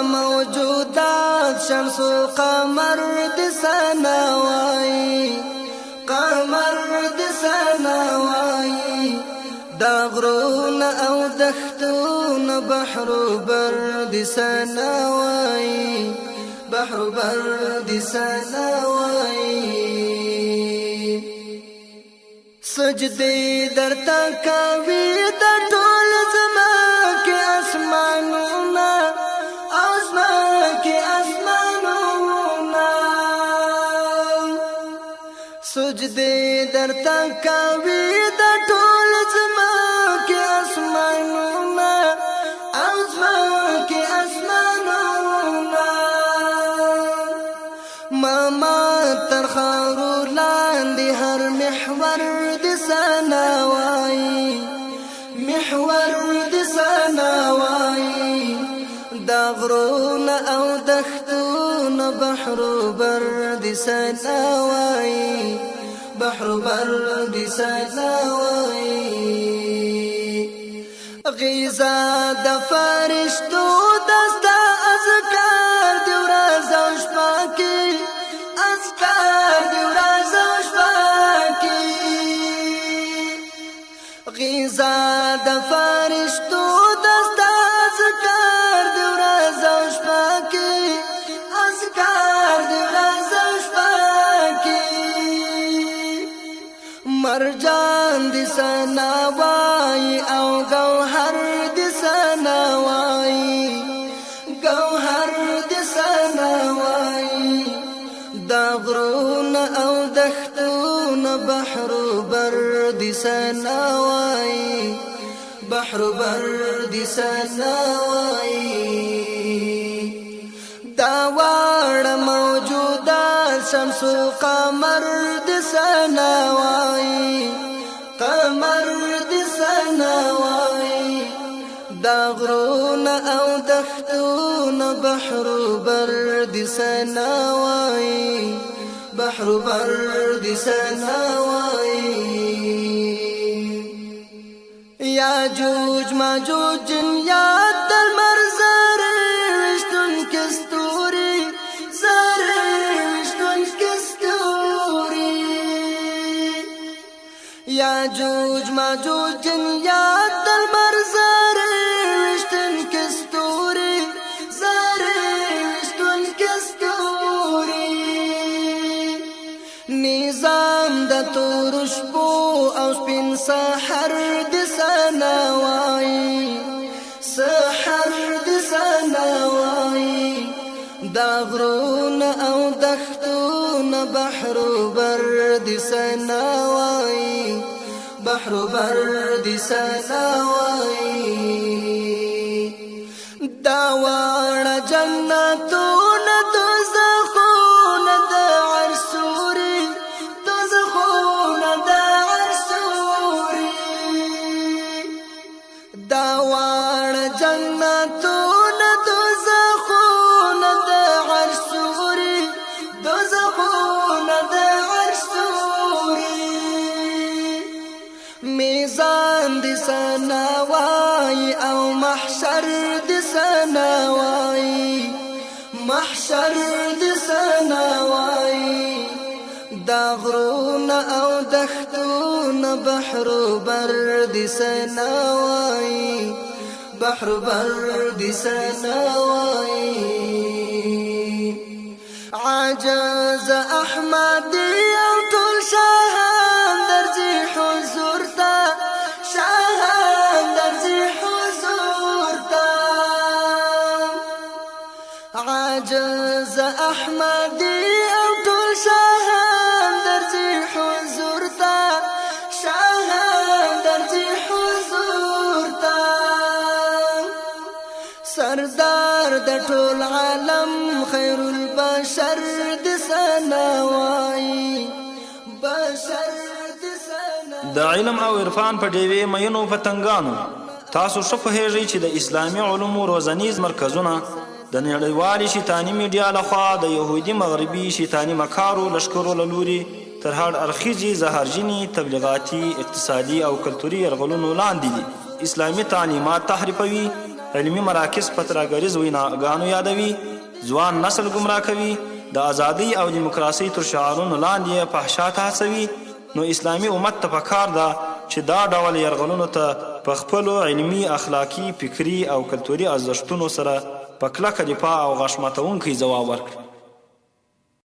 موجودات شمس و قمر د سناوي قمر د سناوي دا غرون او دختون بحر بر د سناوي بحر بر د سناوي سجدي درتا کوي د ټول زما کې اسمانونه سجدي درتا کوي د ټول زما کې اسمانونه ماما تر خارو لاندې هر محور د سناوي محور د سناوي دا غرون او دختون بحر بر د سناوي بحر بر د سناوي غذا د فرشتو دستا اذکار دی ورځ او شپه کې اذکار دی ورځ او شپه کې غذا د فرشتو دستا اذکار دی ورځ او شپه کې اذکار دی ورځ او شپه کې مرجان د سناوي او گوهر د سناوي گوهر د سناوي دا غرون او دختون بحر بر د سناوي بحر بر د سناوي دا وړ موجودات شمس و قمر د سناوي قمر د سناوي دا غرون او دختون بحر بر د سناوي بحر بر د سناوي یاجوج ماجوج جنیات د لمر زرې وشتونکي ستوري زرې وشتونکي ستوري یاجوج ماجوج جنیات د لمر زرې وشتونکي ستوري زرې وشتونکي ستوري نظام د تور شپو او سپین سحر د سناوي سحر د سناوي دا غرون او دختون بحر بر د سناوي بحر بر د سناوي دا وړ جنتون دوزخون د عرسوري دوزخون د عرسوري دا وړ جنتون دوزخون د عرسوري دوزخون د عرسوري میزان د سناوي او محشر د سناوي محشر د سناوي دا غرون او دختون بحر بر د سناوي بحر بر د سناوي عجز احمدي او ټول شاهان درځي حضور ته شاهان درځي حضور ته عجز احمدي او ټول شاهان درځي حضور ته شاهان درځي حضور ته سردار د ټول عالم خیر البشر د سناوي بشر د سناوي د علم او عرفان په ډیوې مینو پتنګانو تاسو ښه پوهیږئ چې د اسلامي علومو روزنیز مرکزونه د نړیوالې شیطاني میډیا لخوا د یهودي مغربي شیطاني مکارو لشکرو له لوري تر هر اړخیزې زهرجنې تبلیغاتي اقتصادي او کلتوري یرغلونو لاندې دي. اسلامي تعلیمات تحریفوي علمي مراکز په ترهګریز ویناګانو یادوي، ځوان نسل ګمراه کوي، د ازادۍ او دیموکراسۍ تر شعارونو لاندې یې فحشا ته هڅوي، نو اسلامي امت ته پکار ده چې دا ډول یرغلونو ته په خپلو علمي، اخلاقي، فکري او کلتوري ارزښتونو سره په کلکه دفاع او غاښ ماتونکی ځواب ورکړي.